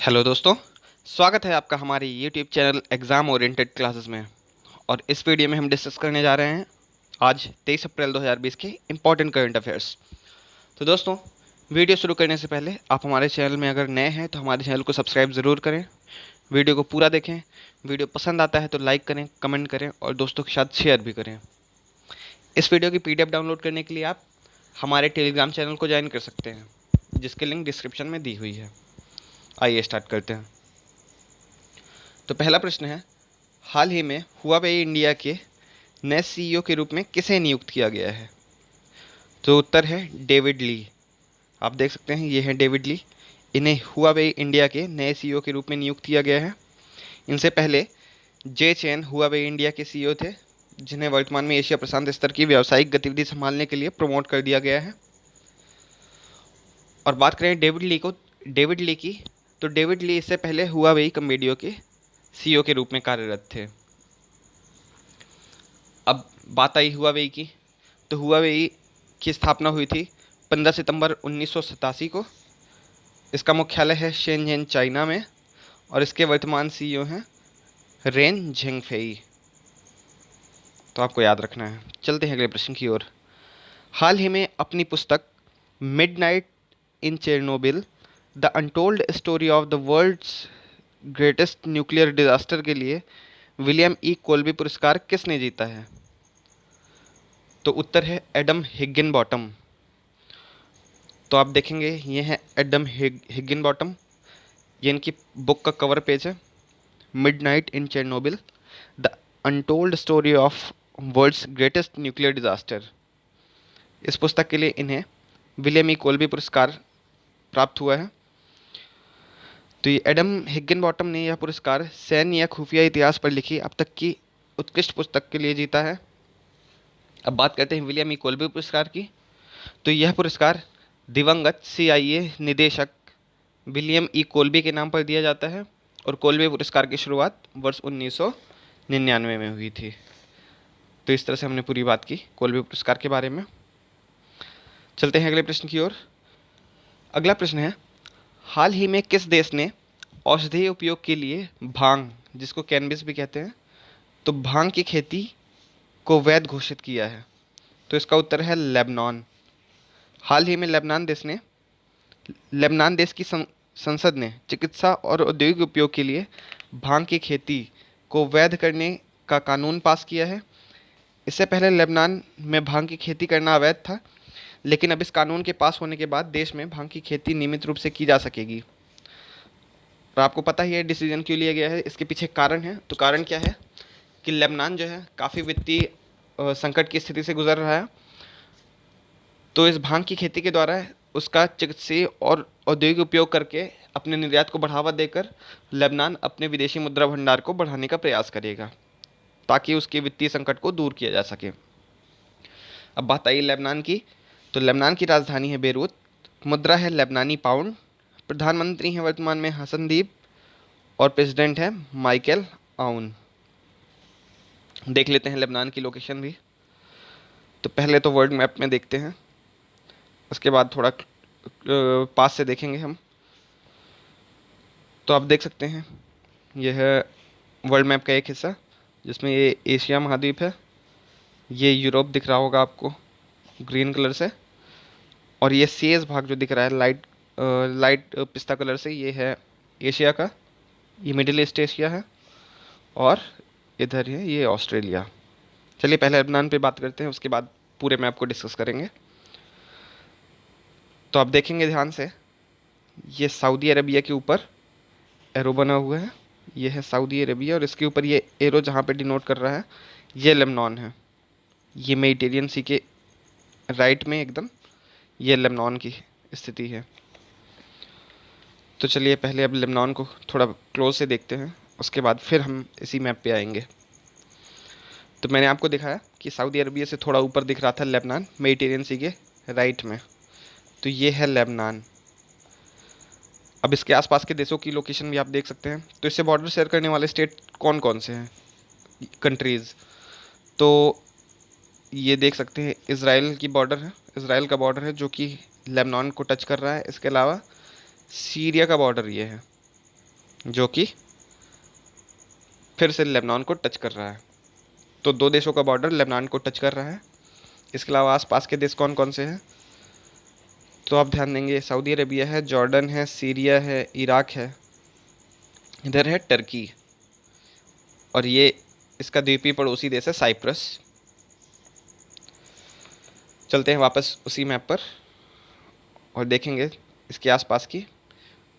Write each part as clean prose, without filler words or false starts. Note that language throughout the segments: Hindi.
हेलो दोस्तों, स्वागत है आपका हमारे YouTube channel exam oriented classes में। और इस वीडियो में हम डिस्कस करने जा रहे हैं आज 23 अप्रैल 2020 के इम्पॉर्टेंट करंट अफेयर्स। तो दोस्तों, वीडियो शुरू करने से पहले आप हमारे चैनल में अगर नए हैं तो हमारे चैनल को सब्सक्राइब ज़रूर करें, वीडियो को पूरा देखें, वीडियो पसंद आता है तो लाइक करें, कमेंट करें और दोस्तों के साथ शेयर भी करें। इस वीडियो की PDF डाउनलोड करने के लिए आप हमारे टेलीग्राम चैनल को ज्वाइन कर सकते हैं, जिसकी लिंक डिस्क्रिप्शन में दी हुई है। आइए स्टार्ट करते हैं। तो पहला प्रश्न है, हाल ही में हुआवेई इंडिया के नए CEO के रूप में किसे नियुक्त किया गया है? तो उत्तर है डेविड ली। आप देख सकते हैं ये है डेविड ली। इन्हें हुआवेई इंडिया के नए CEO के रूप में नियुक्त किया गया है। इनसे पहले जे चेन हुआवेई इंडिया के CEO थे, जिन्हें वर्तमान में एशिया प्रशांत स्तर की व्यावसायिक गतिविधि संभालने के लिए प्रमोट कर दिया गया है। और बात करें डेविड ली की, तो डेविड ली इससे पहले हुआवेई कंबोडिया के CEO के रूप में कार्यरत थे। अब बात आई हुआवेई की, तो हुआवेई की स्थापना हुई थी 15 सितंबर 1987 को। इसका मुख्यालय है शेनझेन, चाइना में, और इसके वर्तमान CEO हैं रेन झेंगफेई। तो आपको याद रखना है। चलते हैं अगले प्रश्न की ओर। हाल ही में अपनी पुस्तक midnight in Chernobyl the untold story of the world's greatest nuclear disaster के लिए विलियम ई कोल्बी पुरस्कार किसने जीता है? तो उत्तर है एडम हिग्गिनबॉटम। तो आप देखेंगे ये है एडम हिग्गिनबॉटम। ये इनकी बुक का कवर पेज है, midnight in Chernobyl the untold story of world's greatest nuclear disaster. इस पुस्तक के लिए इन्हें विलियम ई कोल्बी पुरस्कार प्राप्त हुआ है। तो ये एडम हिग्गिनबॉटम ने यह पुरस्कार सैन्य या खुफिया इतिहास पर लिखी अब तक की उत्कृष्ट पुस्तक के लिए जीता है। अब बात करते हैं विलियम ई कोल्बी पुरस्कार की। तो यह पुरस्कार दिवंगत CIA निदेशक विलियम ई कोल्बी के नाम पर दिया जाता है, और कोल्बी पुरस्कार की शुरुआत वर्ष 1999 में हुई थी। तो इस तरह से हमने पूरी बात की कोल्बी पुरस्कार के बारे में। चलते हैं अगले प्रश्न की ओर। अगला प्रश्न है, हाल ही में किस देश ने औषधीय उपयोग के लिए भांग, जिसको कैनबिस भी कहते हैं, तो भांग की खेती को वैध घोषित किया है? तो इसका उत्तर है लेबनान। हाल ही में लेबनान देश की संसद ने चिकित्सा और औद्योगिक उपयोग के लिए भांग की खेती को वैध करने का कानून पास किया है। इससे पहले लेबनान में भांग की खेती करना अवैध था, लेकिन अब इस कानून के पास होने के बाद देश में भांग की खेती नियमित रूप से की जा सकेगी। और आपको पता ही है डिसीजन क्यों लिया गया है, इसके पीछे कारण है। तो कारण क्या है कि लेबनान जो है काफ़ी वित्तीय संकट की स्थिति से गुजर रहा है। तो इस भांग की खेती के द्वारा उसका चिकित्सीय और औद्योगिक उपयोग करके अपने निर्यात को बढ़ावा देकर लेबनान अपने विदेशी मुद्रा भंडार को बढ़ाने का प्रयास करेगा, ताकि उसके वित्तीय संकट को दूर किया जा सके। अब बात आई लेबनान की, तो लेबनान की राजधानी है बेरूत, मुद्रा है लेबनानी पाउंड, प्रधानमंत्री हैं वर्तमान में हसनदीब, और प्रेसिडेंट है माइकल आउन। देख लेते हैं लेबनान की लोकेशन भी। तो पहले तो वर्ल्ड मैप में देखते हैं, उसके बाद थोड़ा पास से देखेंगे हम। तो आप देख सकते हैं यह है वर्ल्ड मैप का एक हिस्सा, जिसमें ये एशिया महाद्वीप है, ये यूरोप दिख रहा होगा आपको ग्रीन कलर से, और ये शेष भाग जो दिख रहा है लाइट पिस्ता कलर से, ये है एशिया का, ये मिडिल ईस्ट एशिया है, और इधर है ये ऑस्ट्रेलिया। चलिए पहले लेबनान पे बात करते हैं, उसके बाद पूरे मैप को डिस्कस करेंगे। तो आप देखेंगे ध्यान से, ये सऊदी अरबिया के ऊपर एरो बना हुआ है, ये है सऊदी अरबिया, और इसके ऊपर ये एरो जहाँ पे डिनोट कर रहा है ये लेबनान है। ये मेडिटेरियन सी के राइट में एकदम ये लेबनान की स्थिति है। तो चलिए पहले अब लेबनान को थोड़ा क्लोज से देखते हैं, उसके बाद फिर हम इसी मैप पे आएंगे। तो मैंने आपको दिखाया कि सऊदी अरबिया से थोड़ा ऊपर दिख रहा था लेबनान, मेडिटेरियन सी के राइट में। तो ये है लेबनान। अब इसके आसपास के देशों की लोकेशन भी आप देख सकते हैं। तो इससे बॉर्डर शेयर करने वाले स्टेट कौन कौन से हैं, कंट्रीज़? तो ये देख सकते हैं इसराइल की बॉर्डर है, इसराइल का बॉर्डर है जो कि लेबनान को टच कर रहा है। इसके अलावा सीरिया का बॉर्डर ये है, जो कि फिर से लेबनान को टच कर रहा है। तो दो देशों का बॉर्डर लेबनान को टच कर रहा है। इसके अलावा आसपास के देश कौन कौन से हैं, तो आप ध्यान देंगे सऊदी अरेबिया है, जॉर्डन है, सीरिया है, इराक है, इधर है टर्की, और ये इसका द्वीपीय पड़ोसी देश है साइप्रस। चलते हैं वापस उसी मैप पर और देखेंगे इसके आसपास की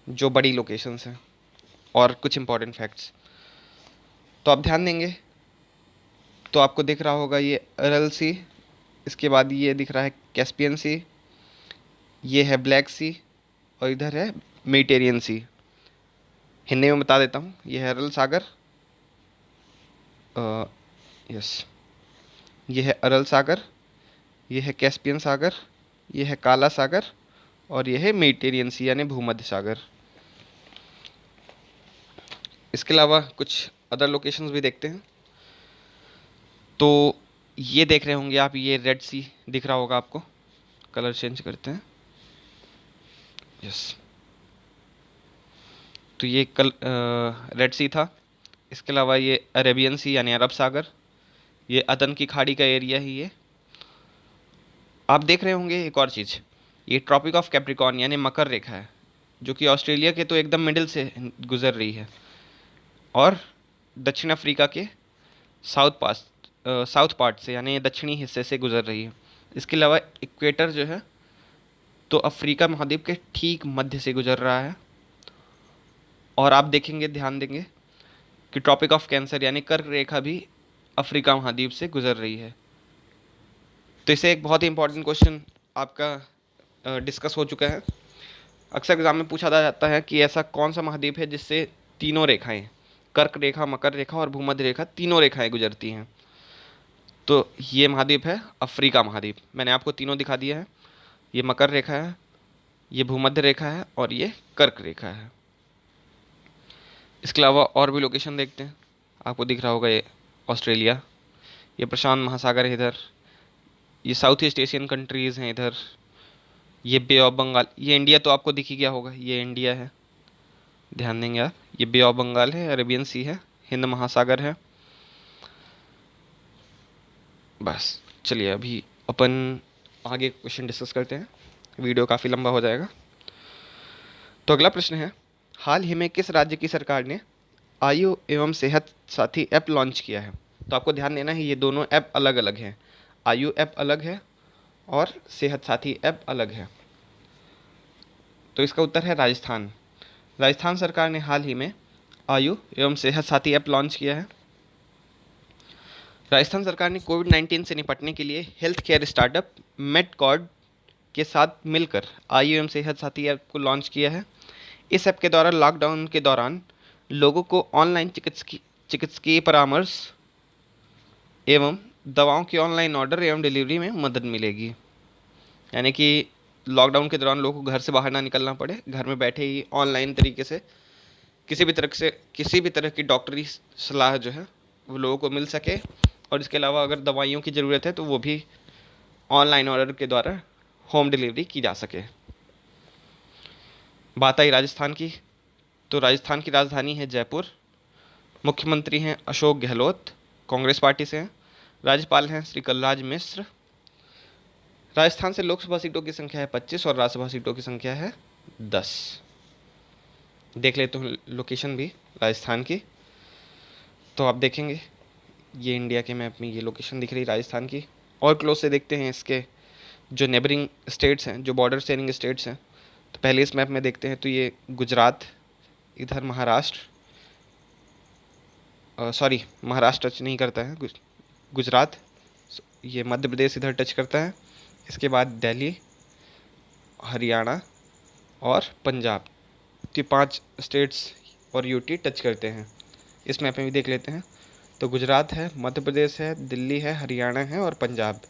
जो बड़ी लोकेशंस हैं और कुछ इंपॉर्टेंट फैक्ट्स। तो आप ध्यान देंगे तो आपको दिख रहा होगा ये अरल सी, इसके बाद ये दिख रहा है कैस्पियन सी, ये है ब्लैक सी, और इधर है मेडिटेरियन सी। हिंदी में बता देता हूँ, ये है अरल सागर, यस, ये है अरल सागर, ये है कैस्पियन सागर, ये है काला सागर, और ये है मेडिटेरियन सी यानी भूमध्य सागर। इसके अलावा कुछ अदर लोकेशंस भी देखते हैं। तो ये देख रहे होंगे आप, ये रेड सी दिख रहा होगा आपको, कलर चेंज करते हैं, यस, तो ये रेड सी था। इसके अलावा ये अरेबियन सी यानी अरब सागर, ये अदन की खाड़ी का एरिया ही ये। आप देख रहे होंगे एक और चीज़, ये ट्रॉपिक ऑफ कैप्रिकॉर्न यानी मकर रेखा है, जो कि ऑस्ट्रेलिया के तो एकदम मिडिल से गुजर रही है और दक्षिण अफ्रीका के साउथ पार्ट से यानी दक्षिणी हिस्से से गुजर रही है। इसके अलावा इक्वेटर जो है तो अफ्रीका महाद्वीप के ठीक मध्य से गुजर रहा है। और आप देखेंगे, ध्यान देंगे कि ट्रॉपिक ऑफ कैंसर यानी कर्क रेखा भी अफ्रीका महाद्वीप से गुजर रही है। तो इसे एक बहुत ही इंपॉर्टेंट क्वेश्चन आपका डिस्कस हो चुका है। अक्सर एग्जाम में पूछा जाता है कि ऐसा कौन सा महाद्वीप है जिससे तीनों रेखाएं, कर्क रेखा, मकर रेखा और भूमध्य रेखा, तीनों रेखाएं गुजरती हैं। तो ये महाद्वीप है अफ्रीका महाद्वीप। मैंने आपको तीनों दिखा दिया है, ये मकर रेखा है, ये भूमध्य रेखा है और ये कर्क रेखा है। इसके अलावा और भी लोकेशन देखते हैं। आपको दिख रहा होगा ये ऑस्ट्रेलिया, ये प्रशांत महासागर है इधर, ये साउथ ईस्ट एशियन कंट्रीज़ हैं इधर, ये बे ऑफ बंगाल, ये इंडिया तो आपको दिख ही गया होगा, ये इंडिया है, ध्यान देंगे आप, ये बे ऑफ बंगाल है, अरेबियन सी है, हिंद महासागर है। बस चलिए अभी अपन आगे क्वेश्चन डिस्कस करते हैं, वीडियो काफ़ी लंबा हो जाएगा। तो अगला प्रश्न है, हाल ही में किस राज्य की सरकार ने आयु एवं सेहत साथी ऐप लॉन्च किया है? तो आपको ध्यान देना है ये दोनों ऐप अलग अलग हैं, आयु ऐप अलग है और सेहत साथी ऐप अलग है। तो इसका उत्तर है राजस्थान। राजस्थान सरकार ने हाल ही में आयु एवं सेहत साथी ऐप लॉन्च किया है। राजस्थान सरकार ने कोविड-19 से निपटने के लिए हेल्थ केयर स्टार्टअप मेडकॉर्ड के साथ मिलकर आयु एवं सेहत साथी ऐप को लॉन्च किया है। इस ऐप के द्वारा लॉकडाउन के दौरान लोगों को ऑनलाइन चिकित्सकीय परामर्श एवं दवाओं की ऑनलाइन ऑर्डर एवं डिलीवरी में मदद मिलेगी। यानी कि लॉकडाउन के दौरान लोगों को घर से बाहर ना निकलना पड़े, घर में बैठे ही ऑनलाइन तरीके से किसी भी तरह की डॉक्टरी सलाह जो है वो लोगों को मिल सके। और इसके अलावा अगर दवाइयों की ज़रूरत है तो वो भी ऑनलाइन ऑर्डर के द्वारा होम डिलीवरी की जा सके। बात आई राजस्थान की, तो राजस्थान की राजधानी है जयपुर, मुख्यमंत्री हैं अशोक गहलोत, कांग्रेस पार्टी से हैं, राज्यपाल हैं श्री कलराज मिश्र। राजस्थान से लोकसभा सीटों की संख्या है 25 और राज्यसभा सीटों की संख्या है 10। देख लेते हैं लोकेशन भी राजस्थान की। तो आप देखेंगे ये इंडिया के मैप में ये लोकेशन दिख रही है राजस्थान की। और क्लोज से देखते हैं इसके जो नेबरिंग स्टेट्स हैं, जो बॉर्डर शेयरिंग स्टेट्स हैं। तो पहले इस मैप में देखते हैं तो ये गुजरात, इधर महाराष्ट्र, सॉरी महाराष्ट्र टच नहीं करता है, गुजरात, ये मध्य प्रदेश इधर टच करता है। इसके बाद दिल्ली, हरियाणा और पंजाब, ये 5 स्टेट्स और यूटी टच करते हैं। इस मैप में भी देख लेते हैं तो गुजरात है, मध्य प्रदेश है, दिल्ली है, हरियाणा है और पंजाब,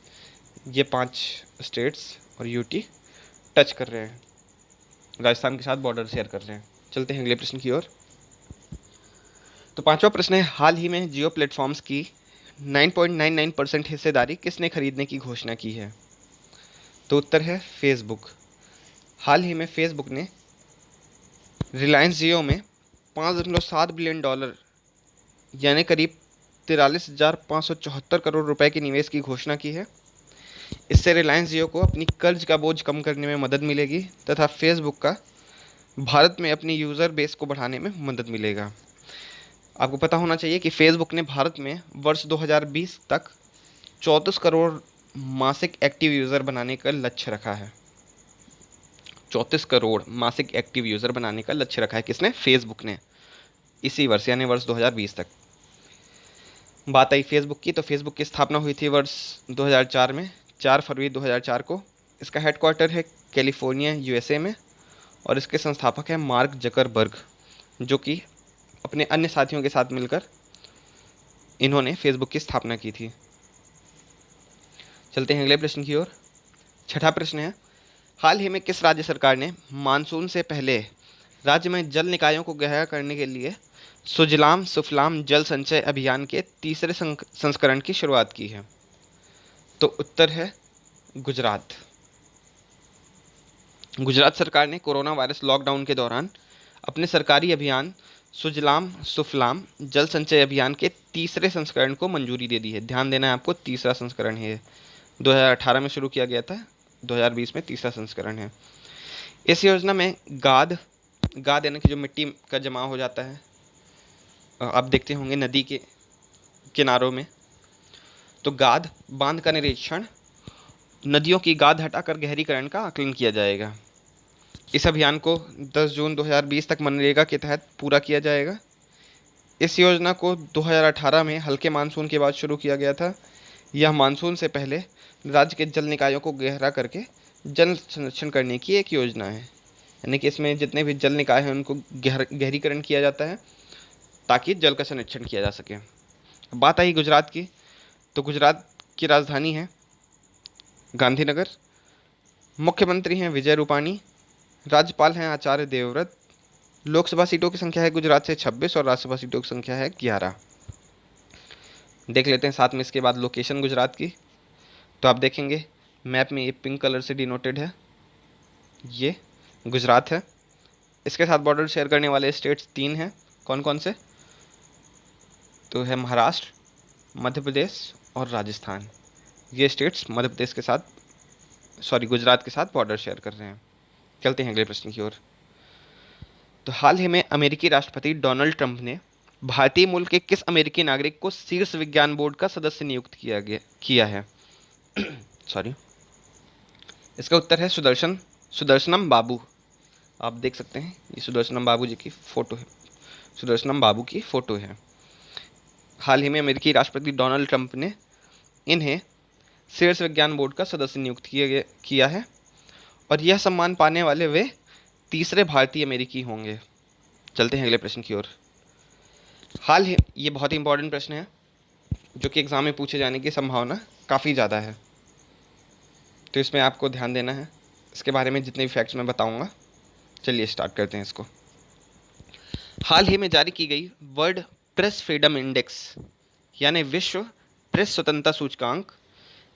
ये 5 स्टेट्स और यूटी टच कर रहे हैं, राजस्थान के साथ बॉर्डर शेयर कर रहे हैं। चलते हैं अगले प्रश्न की ओर। तो पांचवा प्रश्न है, हाल ही में जियो प्लेटफॉर्म्स की 9.99% हिस्सेदारी किसने खरीदने की घोषणा की है? तो उत्तर है फेसबुक। हाल ही में फेसबुक ने रिलायंस जियो में $5.7 बिलियन यानी करीब 43,574 करोड़ रुपए के निवेश की घोषणा की है। इससे रिलायंस जियो को अपनी कर्ज का बोझ कम करने में मदद मिलेगी तथा फेसबुक का भारत में अपनी यूज़र बेस को बढ़ाने में मदद मिलेगा। आपको पता होना चाहिए कि फेसबुक ने भारत में वर्ष 2020 तक 34 करोड़ मासिक एक्टिव यूज़र बनाने का लक्ष्य रखा है। 34 करोड़ मासिक एक्टिव यूज़र बनाने का लक्ष्य रखा है किसने? फेसबुक ने, इसी वर्ष यानी वर्ष 2020 तक। बात आई फेसबुक की, तो फेसबुक की स्थापना हुई थी वर्ष 2004 में, 4 फरवरी 2004 को। इसका हेडक्वार्टर है कैलिफोर्निया यूएसए में और इसके संस्थापक हैं मार्क जकरबर्ग, जो कि अपने अन्य साथियों के साथ मिलकर इन्होंने फेसबुक की स्थापना की थी। चलते हैं अगले प्रश्न की ओर। छठा प्रश्न है, हाल ही में किस राज्य सरकार ने मानसून से पहले राज्य में जल निकायों को गहरा करने के लिए सुजलाम सुफलाम जल संचय अभियान के तीसरे संस्करण की शुरुआत की है? तो उत्तर है गुजरात। गुजरात सरकार ने कोरोना वायरस लॉकडाउन के दौरान अपने सरकारी अभियान सुजलाम सुफलाम जल संचय अभियान के तीसरे संस्करण को मंजूरी दे दी है। ध्यान देना है आपको, तीसरा संस्करण है। 2018 में शुरू किया गया था, 2020 में तीसरा संस्करण है। इस योजना में गाद यानी कि जो मिट्टी का जमाव हो जाता है, आप देखते होंगे नदी के किनारों में, तो गाद बांध का निरीक्षण, नदियों की गाद हटाकर गहरीकरण का आकलन किया जाएगा। इस अभियान को 10 जून 2020 तक मनरेगा के तहत पूरा किया जाएगा। इस योजना को 2018 में हल्के मानसून के बाद शुरू किया गया था। यह मानसून से पहले राज्य के जल निकायों को गहरा करके जल संरक्षण करने की एक योजना है। यानी कि इसमें जितने भी जल निकाय हैं उनको गहरीकरण किया जाता है ताकि जल का संरक्षण किया जा सके। बात आई गुजरात की, तो गुजरात की राजधानी है गांधीनगर। मुख्यमंत्री हैं विजय रूपाणी। राज्यपाल हैं आचार्य देवव्रत। लोकसभा सीटों की संख्या है गुजरात से 26 और राज्यसभा सीटों की संख्या है 11। देख लेते हैं साथ में इसके बाद लोकेशन गुजरात की। तो आप देखेंगे मैप में ये पिंक कलर से डिनोटेड है, ये गुजरात है। इसके साथ बॉर्डर शेयर करने वाले स्टेट्स 3 हैं। कौन कौन से? तो है महाराष्ट्र, मध्य प्रदेश और राजस्थान। ये स्टेट्स मध्य प्रदेश के साथ, गुजरात के साथ बॉर्डर शेयर कर रहे हैं। चलते हैं अगले प्रश्न की ओर। तो हाल ही में अमेरिकी राष्ट्रपति डोनाल्ड ट्रंप ने भारतीय मूल के किस अमेरिकी नागरिक को शीर्ष विज्ञान बोर्ड का सदस्य नियुक्त किया है? इसका उत्तर है सुदर्शनम बाबू। आप देख सकते हैं ये सुदर्शनम बाबू जी की फोटो है, सुदर्शनम बाबू की फोटो है। हाल ही में अमेरिकी राष्ट्रपति डोनाल्ड ट्रंप ने इन्हें शीर्ष विज्ञान बोर्ड का सदस्य नियुक्त किया है और यह सम्मान पाने वाले वे तीसरे भारतीय अमेरिकी होंगे। चलते हैं अगले प्रश्न की ओर। ये बहुत ही इंपॉर्टेंट प्रश्न है जो कि एग्जाम में पूछे जाने की संभावना काफ़ी ज़्यादा है, तो इसमें आपको ध्यान देना है। इसके बारे में जितने भी फैक्ट्स मैं बताऊंगा। चलिए स्टार्ट करते हैं इसको। हाल ही में जारी की गई वर्ल्ड प्रेस फ्रीडम इंडेक्स यानी विश्व प्रेस स्वतंत्रता सूचकांक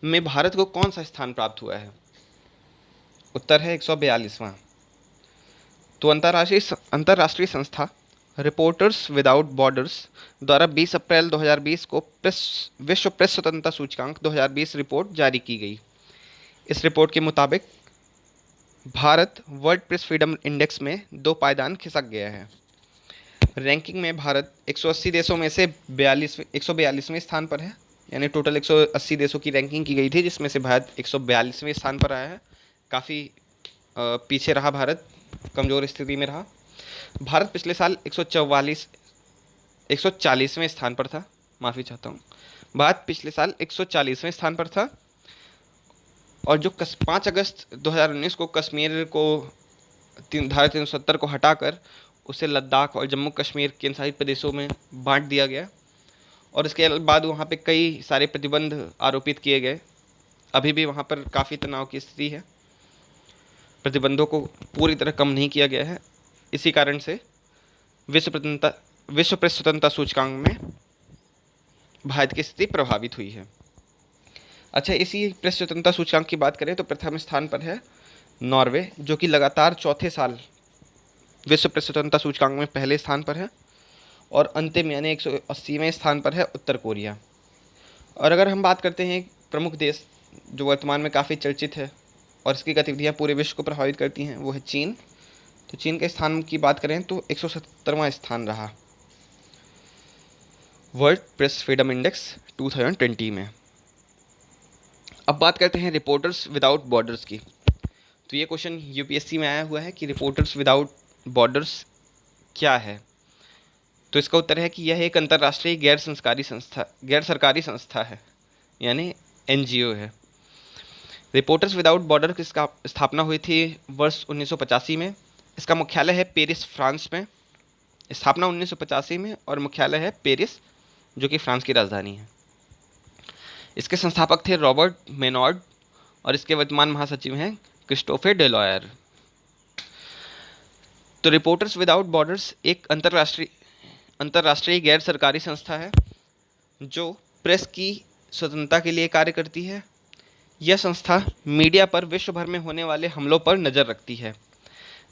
में भारत को कौन सा स्थान प्राप्त हुआ है? उत्तर है 142वां। तो अंतर्राष्ट्रीय संस्था रिपोर्टर्स विदाउट बॉर्डर्स द्वारा 20 अप्रैल 2020 को विश्व प्रेस स्वतंत्रता सूचकांक 2020 रिपोर्ट जारी की गई। इस रिपोर्ट के मुताबिक Bharat world press freedom index में 2 पायदान खिसक गया है। रैंकिंग में भारत 180 देशों में से 142वें स्थान पर है। यानी टोटल 180 देशों की रैंकिंग की गई थी, जिसमें से भारत 142वें स्थान पर आया है। काफ़ी पीछे रहा भारत, कमज़ोर स्थिति में रहा। भारत पिछले साल 140वें स्थान पर था। माफ़ी चाहता हूँ, भारत पिछले साल 140वें स्थान पर था और जो 5 अगस्त 2019 को कश्मीर को धारा 370 को हटाकर उसे लद्दाख और जम्मू कश्मीर केंद्रशासित प्रदेशों में बांट दिया गया और इसके बाद वहाँ पे कई सारे प्रतिबंध आरोपित किए गए। अभी भी वहाँ पर काफ़ी तनाव की स्थिति है, प्रतिबंधों को पूरी तरह कम नहीं किया गया है। इसी कारण से विश्व प्रेस स्वतंत्रता सूचकांक में भारत की स्थिति प्रभावित हुई है। अच्छा, इसी प्रेस स्वतंत्रता सूचकांक की बात करें तो प्रथम स्थान पर है नॉर्वे, जो कि लगातार चौथे साल विश्व प्रेस स्वतंत्रता सूचकांक में पहले स्थान पर है, और अंतिम यानी 180वें स्थान पर है उत्तर कोरिया। और अगर हम बात करते हैं एक प्रमुख देश जो वर्तमान में काफ़ी चर्चित है और इसकी गतिविधियाँ पूरे विश्व को प्रभावित करती हैं, वो है चीन। तो चीन के स्थान की बात करें तो 170वां स्थान रहा वर्ल्ड प्रेस फ्रीडम इंडेक्स 2020 में। अब बात करते हैं रिपोर्टर्स विदाउट बॉर्डर्स की। तो ये क्वेश्चन यूपीएससी में आया हुआ है कि रिपोर्टर्स विदाउट बॉर्डर्स क्या है। तो इसका उत्तर है कि यह एक अंतर्राष्ट्रीय गैर सरकारी संस्था है, यानी एनजीओ है। रिपोर्टर्स विदाउट बॉर्डर की स्थापना हुई थी वर्ष 1985 में। इसका मुख्यालय है पेरिस, फ्रांस में। स्थापना 1985 में और मुख्यालय है पेरिस, जो कि फ्रांस की राजधानी है। इसके संस्थापक थे रॉबर्ट मेनॉर्ड और इसके वर्तमान महासचिव हैं क्रिस्टोफर डेलॉयर। तो रिपोर्टर्स विदाउट बॉर्डर्स एक अंतर्राष्ट्रीय गैर सरकारी संस्था है जो प्रेस की स्वतंत्रता के लिए कार्य करती है। यह संस्था मीडिया पर विश्व भर में होने वाले हमलों पर नज़र रखती है।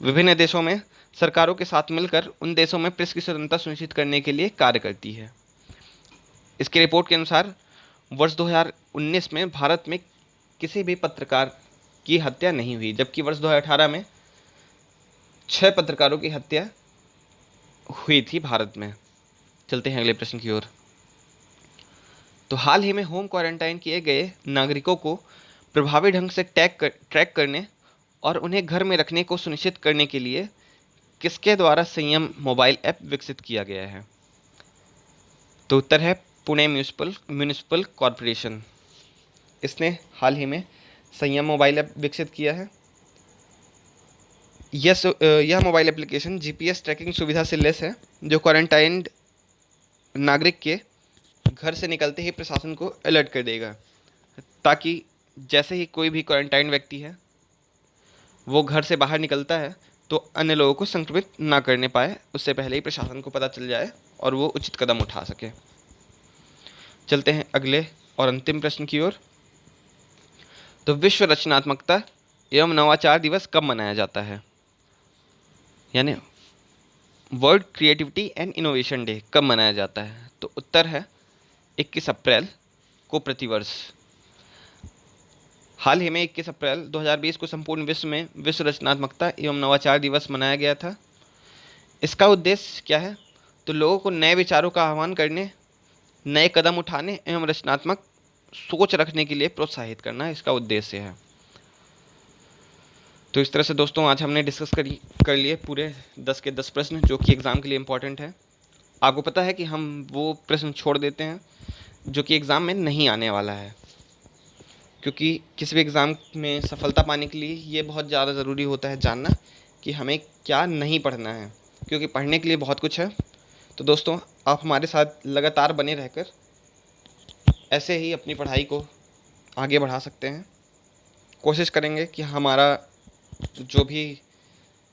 विभिन्न देशों में सरकारों के साथ मिलकर उन देशों में प्रेस की स्वतंत्रता सुनिश्चित करने के लिए कार्य करती है। इसकी रिपोर्ट के अनुसार वर्ष 2019 में भारत में किसी भी पत्रकार की हत्या नहीं हुई, जबकि वर्ष 2018 में 6 पत्रकारों की हत्या हुई थी भारत में। चलते हैं अगले प्रश्न की ओर। तो हाल ही में होम क्वारंटाइन किए गए नागरिकों को प्रभावी ढंग से ट्रैक करने और उन्हें घर में रखने को सुनिश्चित करने के लिए किसके द्वारा संयम मोबाइल ऐप विकसित किया गया है। तो उत्तर है पुणे म्यूनिसिपल कॉरपोरेशन। इसने हाल ही में संयम मोबाइल ऐप विकसित किया है। यह मोबाइल एप्लीकेशन जीपीएस ट्रैकिंग सुविधा से लैस है, जो क्वारंटाइन्ड नागरिक के घर से निकलते ही प्रशासन को अलर्ट कर देगा, ताकि जैसे ही कोई भी क्वारंटाइन व्यक्ति है वो घर से बाहर निकलता है तो अन्य लोगों को संक्रमित ना करने पाए, उससे पहले ही प्रशासन को पता चल जाए और वो उचित कदम उठा सके। चलते हैं अगले और अंतिम प्रश्न की ओर। तो विश्व रचनात्मकता एवं नवाचार दिवस कब मनाया जाता है, यानी world creativity and innovation day कब मनाया जाता है। तो उत्तर है 21 अप्रैल को प्रतिवर्ष। हाल ही में 21 अप्रैल 2020 को संपूर्ण विश्व में विश्व रचनात्मकता एवं नवाचार दिवस मनाया गया था। इसका उद्देश्य क्या है, तो लोगों को नए विचारों का आह्वान करने, नए कदम उठाने एवं रचनात्मक सोच रखने के लिए प्रोत्साहित करना इसका उद्देश्य है। तो इस तरह से दोस्तों आज हमने डिस्कस कर लिए पूरे 10 के 10 प्रश्न जो कि एग्ज़ाम के लिए इम्पोर्टेंट है। आपको पता है कि हम वो प्रश्न छोड़ देते हैं जो कि एग्ज़ाम में नहीं आने वाला है, क्योंकि किसी भी एग्ज़ाम में सफलता पाने के लिए ये बहुत ज़्यादा ज़रूरी होता है जानना कि हमें क्या नहीं पढ़ना है, क्योंकि पढ़ने के लिए बहुत कुछ है। तो दोस्तों आप हमारे साथ लगातार बने रहकर ऐसे ही अपनी पढ़ाई को आगे बढ़ा सकते हैं। कोशिश करेंगे कि हमारा जो भी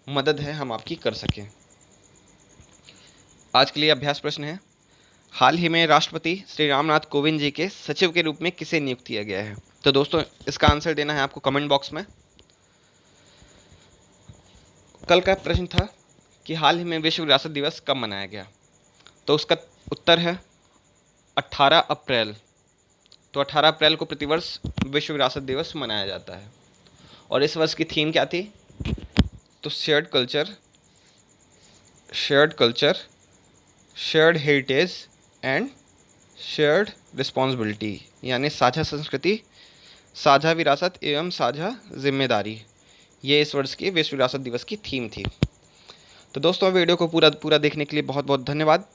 मदद है हम आपकी कर सकें। आज के लिए अभ्यास प्रश्न है, हाल ही में राष्ट्रपति श्री रामनाथ कोविंद जी के सचिव के रूप में किसे नियुक्त किया गया है। तो दोस्तों इसका आंसर देना है आपको कमेंट बॉक्स में। कल का प्रश्न था कि हाल ही में विश्व विरासत दिवस कब मनाया गया, तो उसका उत्तर है 18 अप्रैल। तो 18 अप्रैल को प्रतिवर्ष विश्व विरासत दिवस मनाया जाता है। और इस वर्ष की थीम क्या थी, तो shared culture, shared heritage and shared responsibility, यानी साझा संस्कृति, साझा विरासत एवं साझा जिम्मेदारी। ये इस वर्ष की विश्व विरासत दिवस की थीम थी। तो दोस्तों वीडियो को पूरा देखने के लिए बहुत बहुत धन्यवाद।